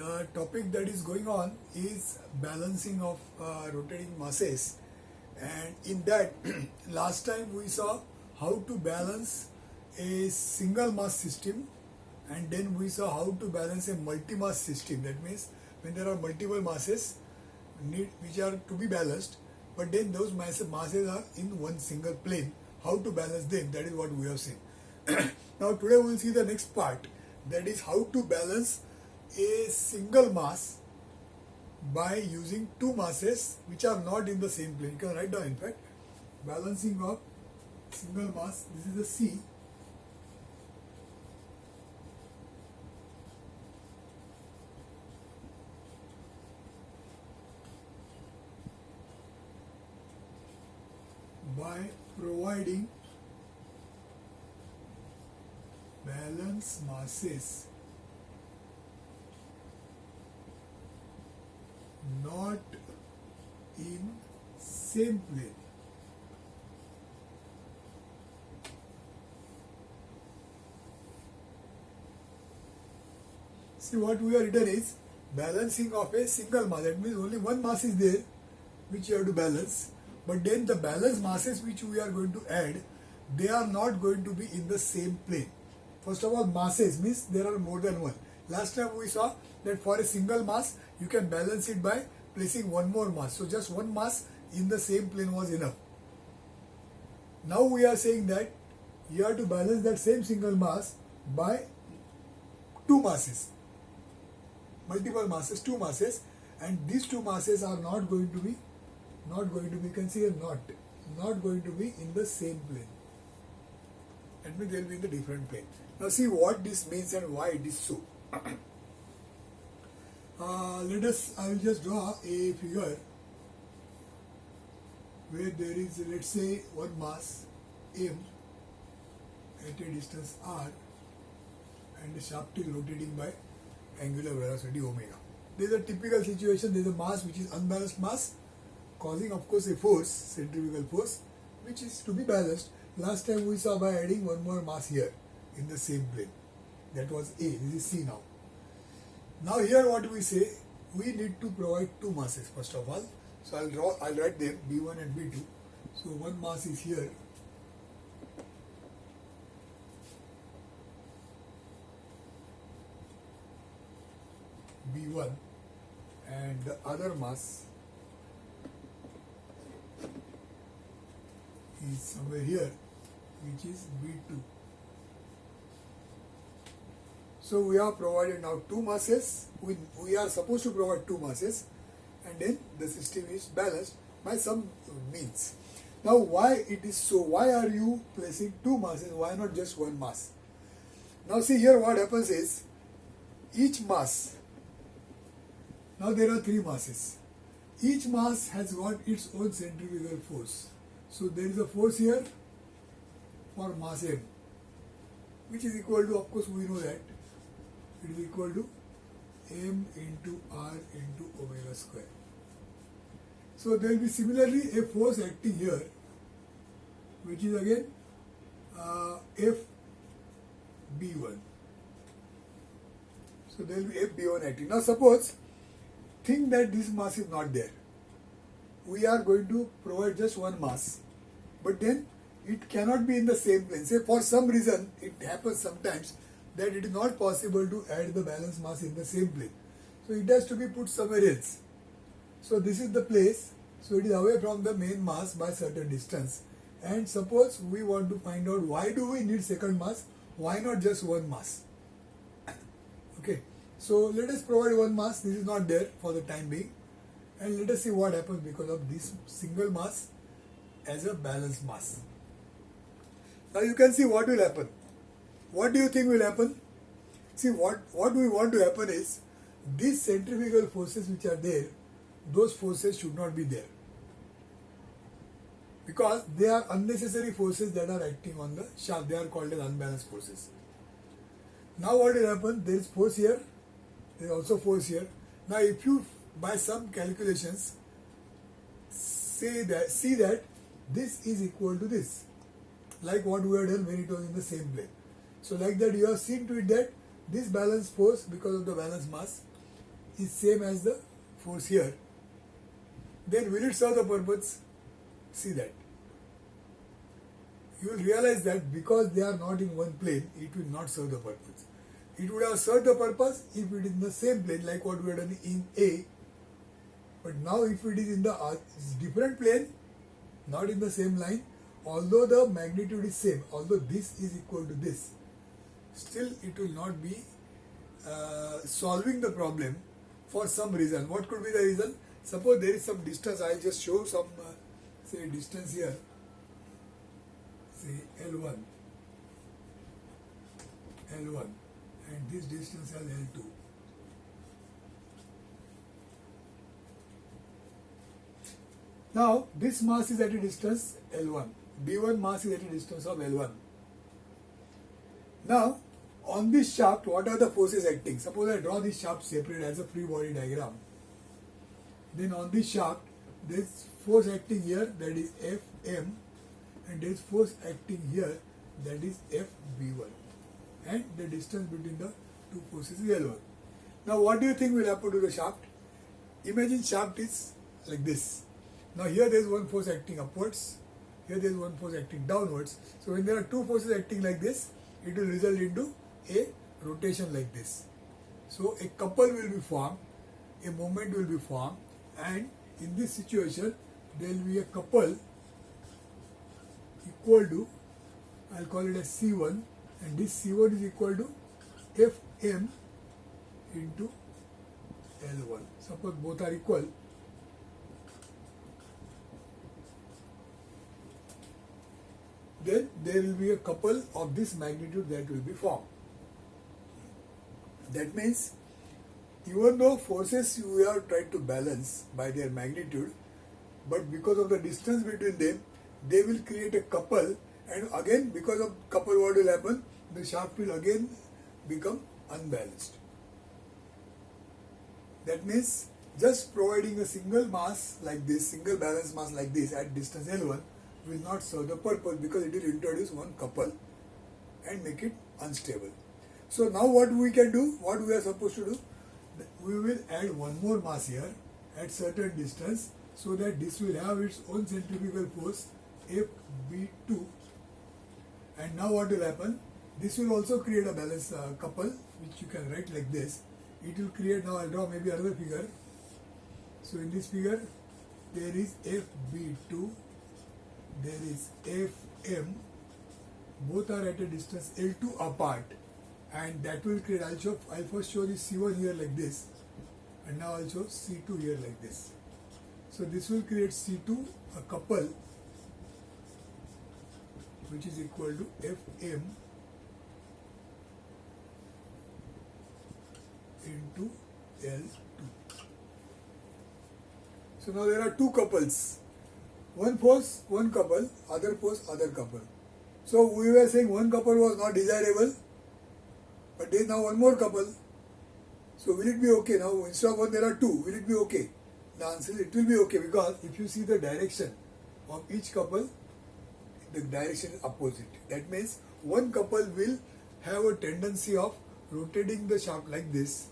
The topic that is going on is balancing of rotating masses, and in that last time we saw how to balance a single mass system, and then we saw how to balance a multi-mass system. That means when there are multiple masses which are to be balanced, but then those masses are in one single plane. How to balance them, that is what we have seen. Now today we will see the next part, that is how to balance a single mass by using two masses which are not in the same plane. You can write down, in fact, balancing of single mass. This is the C. By providing balance masses not in same plane. See, what we have written is balancing of a single mass. That means only one mass is there which you have to balance, but then the balance masses which we are going to add, they are not going to be in the same plane. First of all, masses means there are more than one. Last time we saw that for a single mass you can balance it by placing one more mass. So just one mass in the same plane was enough. Now we are saying that you have to balance that same single mass by two masses. Multiple masses, two masses, and these two masses are not going to be considered not going to be in the same plane. That means they will be in the different plane. Now see what this means and why it is so. I will just draw a figure where there is, let's say, one mass M at a distance r, and the shaft is rotating by angular velocity omega. There is a typical situation. There is a mass which is unbalanced mass, causing of course a force, centrifugal force, which is to be balanced. Last time we saw by adding one more mass here in the same plane. That was A. This is C now. Now here what we say, we need to provide two masses first of all. So I'll write them, B1 and B2. So one mass is here. B1, and the other mass is somewhere here, which is B2. So we have provided now two masses. We are supposed to provide two masses, and then the system is balanced by some means. Now why it is so? Why are you placing two masses? Why not just one mass? Now see here what happens is, each mass, now there are three masses. Each mass has got its own centrifugal force. So there is a force here for mass M, which is equal to, of course we know that, it is equal to M into R into omega square. So there will be similarly a force acting here, which is again F B1. So there will be F B1 acting. Now suppose, think that this mass is not there. We are going to provide just one mass, but then it cannot be in the same plane. Say for some reason, it happens sometimes that it is not possible to add the balance mass in the same plane. So it has to be put somewhere else. So this is the place. So it is away from the main mass by certain distance. And suppose we want to find out why do we need second mass? Why not just one mass? Okay. So let us provide one mass. This is not there for the time being. And let us see what happens because of this single mass as a balanced mass. Now you can see what will happen. What do you think will happen? See, what we want to happen is, these centrifugal forces which are there, those forces should not be there, because they are unnecessary forces that are acting on the shaft. They are called as unbalanced forces. Now what will happen? There is force here, there is also force here. Now if you by some calculations see that this is equal to this, like what we have done when it was in the same plane. So like that you have seen to it that this balance force, because of the balance mass, is same as the force here, then will it serve the purpose? See that. You will realize that because they are not in one plane, it will not serve the purpose. It would have served the purpose if it is in the same plane like what we have done in A. But now if it is in the different plane, not in the same line, although the magnitude is same, although this is equal to this, still it will not be solving the problem for some reason. What could be the reason? Suppose there is some distance. I will just show some say distance here. Say L1, and this distance as L2. Now this mass is at a distance L1. B1 mass is at a distance of L1. Now on this shaft, what are the forces acting? Suppose I draw this shaft separate as a free body diagram. Then on this shaft, there is force acting here, that is Fm, and there is force acting here, that is Fb1. And the distance between the two forces is L1. Now what do you think will happen to the shaft? Imagine shaft is like this. Now here there is one force acting upwards, here there is one force acting downwards. So when there are two forces acting like this, it will result into a rotation like this. So a couple will be formed, a moment will be formed, and in this situation there will be a couple equal to, I'll call it as C1, and this C1 is equal to Fm into L1. Suppose both are equal. Then there will be a couple of this magnitude that will be formed. That means even though forces you have tried to balance by their magnitude, but because of the distance between them, they will create a couple, and again because of couple what will happen? The shaft will again become unbalanced. That means just providing a single mass like this, single balanced mass like this at distance L1 will not serve the purpose, because it will introduce one couple and make it unstable. So now what we can do, what we are supposed to do, we will add one more mass here at certain distance, so that this will have its own centrifugal force Fb2. And now what will happen? This will also create a balance couple, which you can write like this. It will create, now I'll draw maybe another figure. So in this figure, there is Fb2, there is Fm, both are at a distance L2 apart, and that will create, I'll first show this C1 here like this, and now I'll show C2 here like this. So this will create C2, a couple, which is equal to Fm into L2. So now there are two couples. One force, one couple, other force, other couple. So we were saying one couple was not desirable, but there is now one more couple. So will it be okay now? Instead of one there are two. Will it be okay? The answer is it will be okay, because if you see the direction of each couple, the direction is opposite. That means one couple will have a tendency of rotating the shaft like this.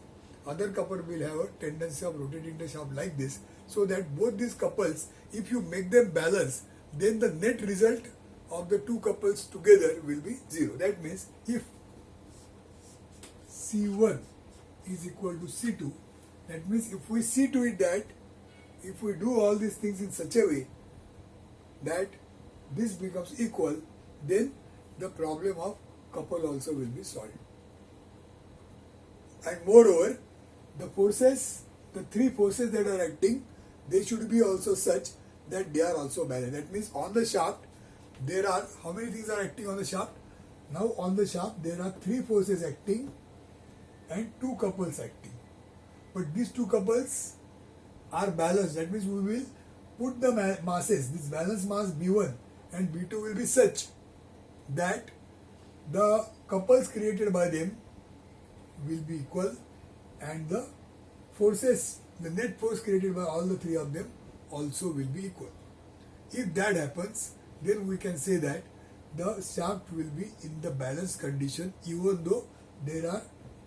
Other couple will have a tendency of rotating the shaft like this. So that both these couples, if you make them balance, then the net result of the two couples together will be 0. That means if C1 is equal to C2, that means if we see to it that if we do all these things in such a way that this becomes equal, then the problem of couple also will be solved. And moreover, the forces, the three forces that are acting, they should be also such that they are also balanced. That means on the shaft, there are, how many things are acting on the shaft? Now on the shaft, there are three forces acting and two couples acting. But these two couples are balanced. That means we will put the masses, this balance mass B1 and B2 will be such that the couples created by them will be equal, and the forces, the net force created by all the three of them also will be equal. If that happens, then we can say that the shaft will be in the balanced condition even though there are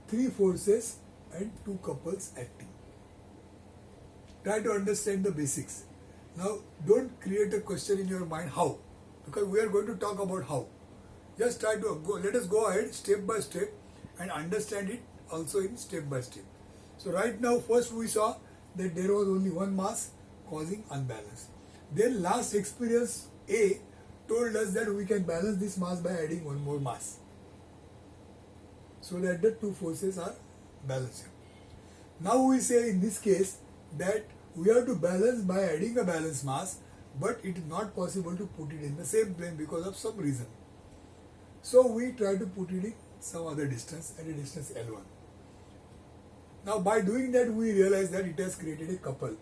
three forces and two couples acting. try to understand the basics. Now, don't create a question in your mind how, because we are going to talk about how. Just try to go. Let us go ahead step by step and understand it also in step by step. So right now, first we saw that there was only one mass causing unbalance. Then last experience A told us that we can balance this mass by adding one more mass, so that the two forces are balanced. Now we say in this case that we have to balance by adding a balance mass, but it is not possible to put it in the same plane because of some reason. So we try to put it in some other distance, at a distance L1. Now by doing that we realize that it has created a couple.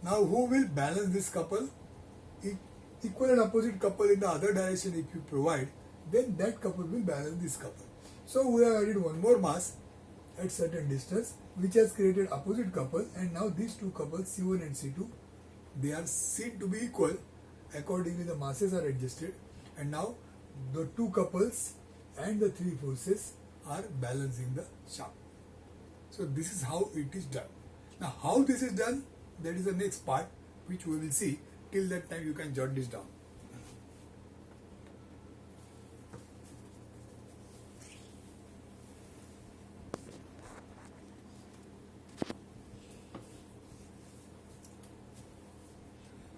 Now who will balance this couple? Equal and opposite couple in the other direction if you provide, then that couple will balance this couple. So we have added one more mass at certain distance which has created opposite couple, and now these two couples C1 and C2, they are seen to be equal. Accordingly the masses are adjusted, and now the two couples and the three forces are balancing the shaft. So this is how it is done. Now how this is done, that is the next part which we will see. Till that time you can jot this down.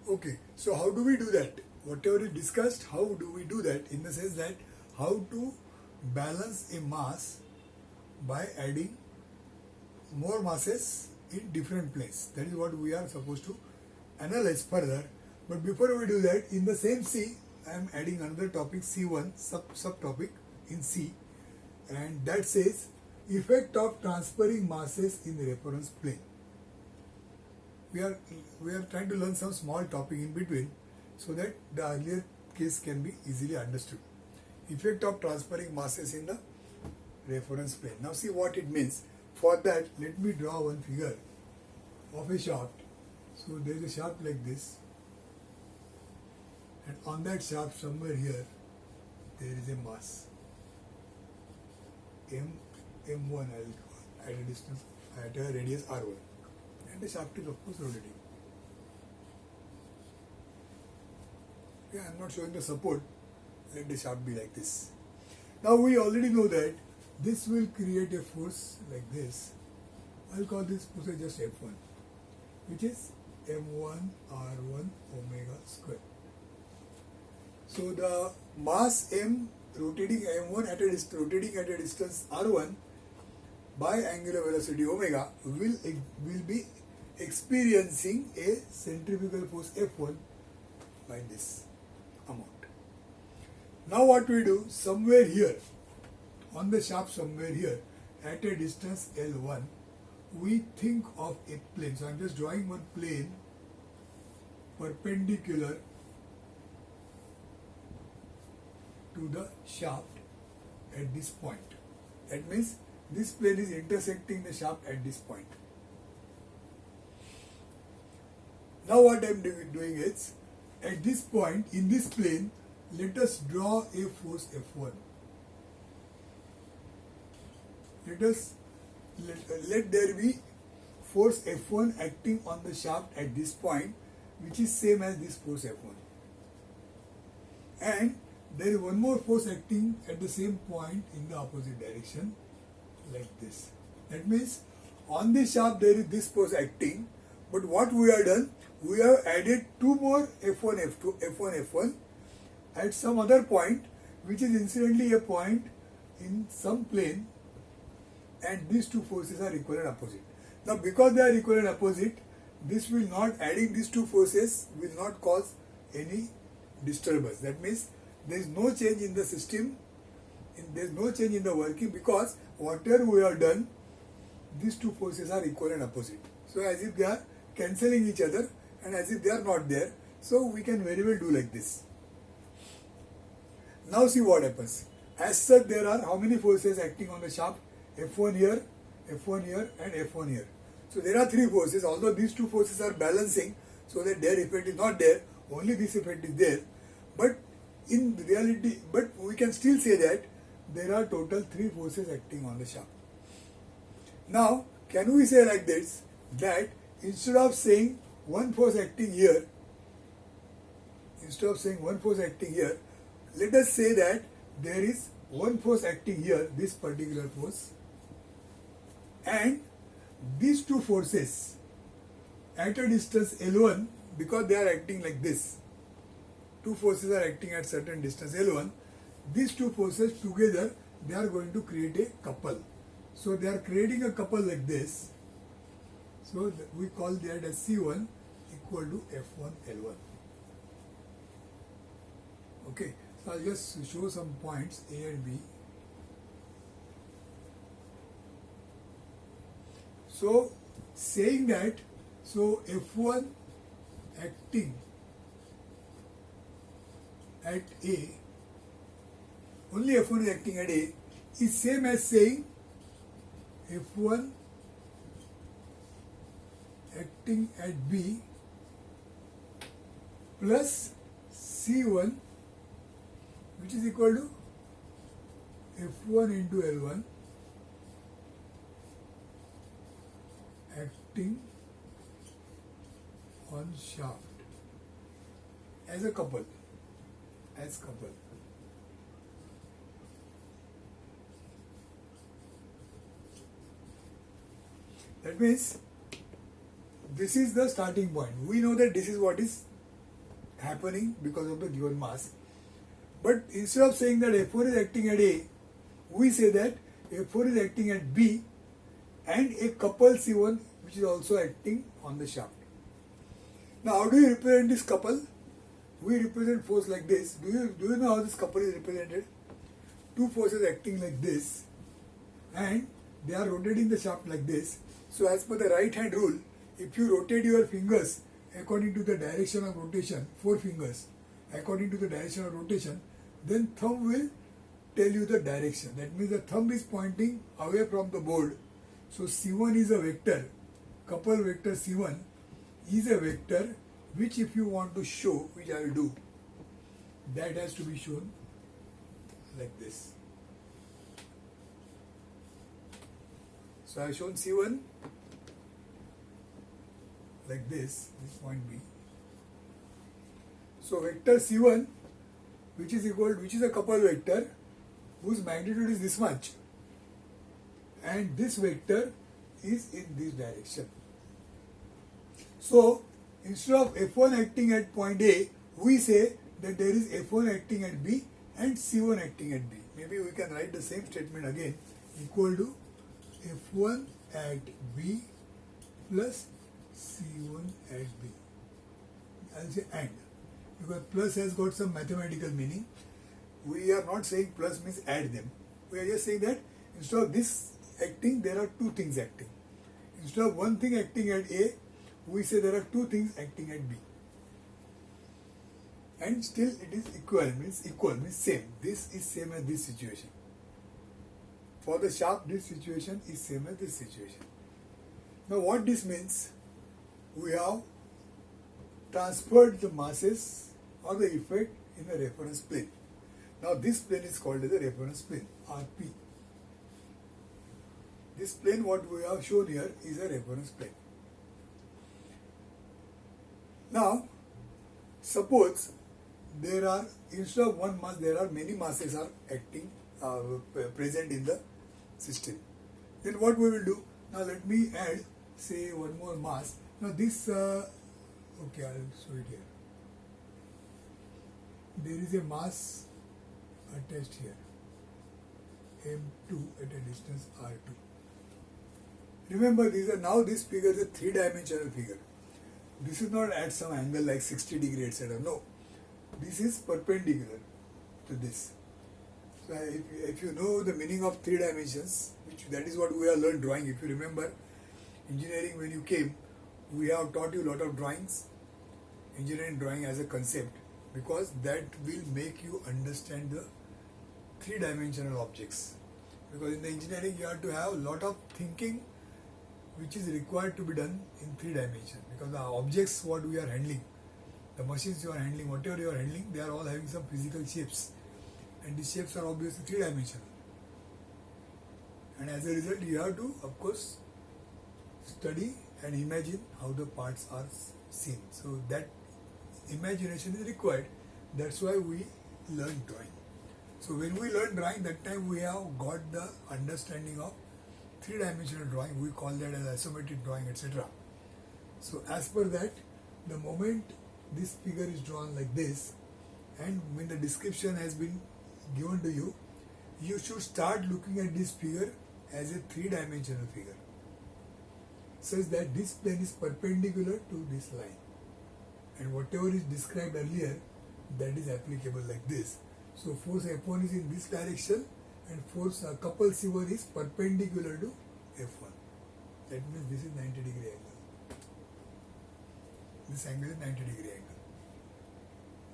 Okay, so how do we do that? Whatever we discussed, how do we do that? In the sense that how to balance a mass by adding more masses in different planes. That is what we are supposed to analyze further. But before we do that, in the same C, I am adding another topic, C1, subtopic in C, and that says effect of transferring masses in the reference plane. We are trying to learn some small topic in between so that the earlier case can be easily understood. Effect of transferring masses in the reference plane. Now see what it means. For that, let me draw one figure of a shaft. So there is a shaft like this, and on that shaft somewhere here there is a mass M1 I will call, at a distance, at a radius R1, and the shaft is of course rotating. Yeah, I am not showing the support. Let the shaft be like this. Now we already know that this will create a force like this. I will call this force just F1, which is M1 R1 omega square. So the mass M rotating M1 rotating at a distance R1 by angular velocity omega will be experiencing a centrifugal force F1 by this amount. Now what we do, somewhere here on the shaft, somewhere here at a distance L1, we think of a plane. So I am just drawing one plane perpendicular to the shaft at this point. That means this plane is intersecting the shaft at this point. Now what I am doing is, at this point in this plane, let us draw a force F1. Let there be force F1 acting on the shaft at this point, which is same as this force F1. And there is one more force acting at the same point in the opposite direction, like this. That means on the shaft there is this force acting, but what we have done, we have added two more F1, F2, F1, F1 at some other point, which is incidentally a point in some plane, and these two forces are equal and opposite. Now because they are equal and opposite, this will not, adding these two forces will not cause any disturbance. That means there is no change in the system, there is no change in the working, because whatever we have done, these two forces are equal and opposite. So as if they are cancelling each other and as if they are not there. So we can very well do like this. Now see what happens. As such, there are how many forces acting on the shaft? F1 here, F1 here and F1 here. So there are three forces, although these two forces are balancing so that their effect is not there, only this effect is there. But in reality, but we can still say that there are total three forces acting on the shaft. Now, can we say like this, that instead of saying one force acting here, let us say that there is one force acting here, this particular force, and these two forces at a distance L1, because they are acting like this, two forces are acting at certain distance L1, these two forces together, they are going to create a couple. So they are creating a couple like this. So we call that as C1 equal to F1 L1. Okay, so I'll just show some points A and B. So saying that, so F1 acting at A, only F1 is acting at A, is same as saying F1 acting at B plus C1, which is equal to F1 into L1 acting on shaft as a couple, That means this is the starting point. We know that this is what is happening because of the given mass. But instead of saying that F4 is acting at A, we say that F4 is acting at B and a couple C1 which is also acting on the shaft. Now how do you represent this couple? We represent force like this. Do you know how this couple is represented? Two forces acting like this and they are rotating the shaft like this. So as per the right hand rule, if you rotate your fingers according to the direction of rotation, 4 fingers according to the direction of rotation, then thumb will tell you the direction. That means the thumb is pointing away from the board. So C1 is a vector, couple vector C1 is a vector which if you want to show, which I will do, that has to be shown like this. So I have shown C1 like this point B. So vector C1, which is a couple vector whose magnitude is this much, and this vector is in this direction. So instead of F1 acting at point A, we say that there is F1 acting at B and C1 acting at B. Maybe we can write the same statement again, equal to F1 at B plus C1 at B. I'll say AND, because plus has got some mathematical meaning. We are not saying plus means add them. We are just saying that instead of this acting, there are two things acting. Instead of one thing acting at A, we say there are two things acting at B. And still it is equal, means same. This is same as this situation. For the shaft, this situation is same as this situation. Now what this means? We have transferred the masses or the effect in a reference plane. Now this plane is called as a reference plane, RP. This plane what we have shown here is a reference plane. Now suppose there are, instead of one mass, there are many masses are acting, present in the system. Then what we will do? Now let me add, say, one more mass. Now this, okay, I will show it here. There is a mass attached here, M2 at a distance R2. Remember, this figure is a 3-dimensional figure. This is not at some angle like 60 degree, etc. No, this is perpendicular to this. So if you know the meaning of 3 dimensions, that is what we have learned drawing. If you remember engineering, when you came, we have taught you a lot of drawings, engineering drawing as a concept, because that will make you understand the 3-dimensional objects. Because in the engineering you have to have a lot of thinking which is required to be done in 3 dimensions. Because the objects what we are handling, the machines you are handling, whatever you are handling, they are all having some physical shapes. And these shapes are obviously 3-dimensional. And as a result, you have to, of course, study and imagine how the parts are seen. So that imagination is required. That's why we learn drawing. So when we learn drawing, that time we have got the understanding of three-dimensional drawing. We call that as isometric drawing, etc. So as per that, the moment this figure is drawn like this, and when the description has been given to you, you should start looking at this figure as a three-dimensional figure, such that this plane is perpendicular to this line, and whatever is described earlier, that is applicable like this. So force F1 is in this direction, and force couple C1 is perpendicular to F1. That means this is 90-degree angle. This angle is 90-degree angle.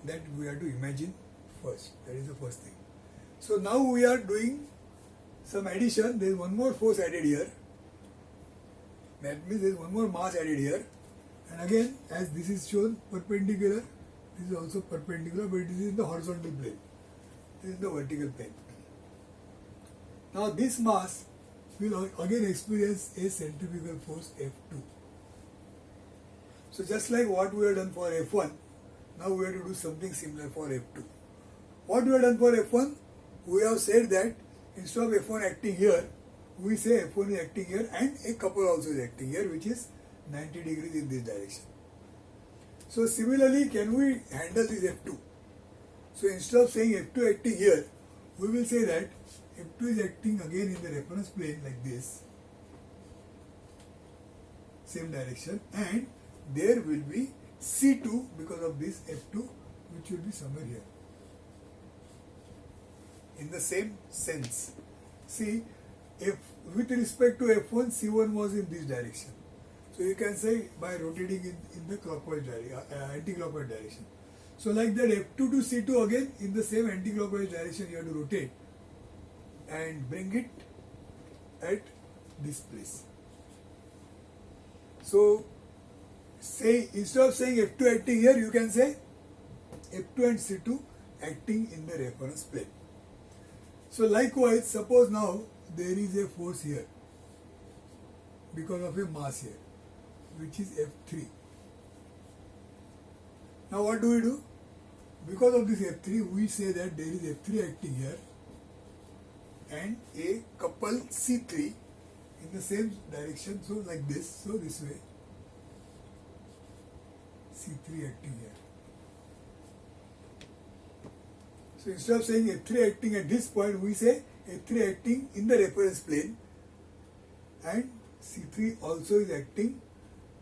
That we have to imagine first. That is the first thing. So now we are doing some addition. There is one more force added here. That means there is one more mass added here. And again, as this is shown perpendicular, this is also perpendicular, but this is in the horizontal plane. This is the vertical plane. Now this mass will again experience a centrifugal force F2. So just like what we have done for F1, now we have to do something similar for F2. What we have done for F1, we have said that instead of F1 acting here, we say F1 is acting here and a couple also is acting here, which is 90 degrees in this direction. So similarly, can we handle this F2? So instead of saying F2 acting here, we will say that F2 is acting again in the reference plane like this, same direction, and there will be C2 because of this F2, which will be somewhere here. In the same sense, see, if with respect to F1, C1 was in this direction. So you can say by rotating in the clockwise direction, anti-clockwise direction. So like that, F2 to C2 again in the same anti-clockwise direction you have to rotate and bring it at this place. So say, instead of saying F2 acting here, you can say F2 and C2 acting in the reference plane. So likewise, suppose now there is a force here because of a mass here, which is F3. Now what do we do? Because of this F3, we say that there is F3 acting here and a couple C3 in the same direction, so like this, so this way, C3 acting here. So instead of saying F3 acting at this point, we say F3 acting in the reference plane and C3 also is acting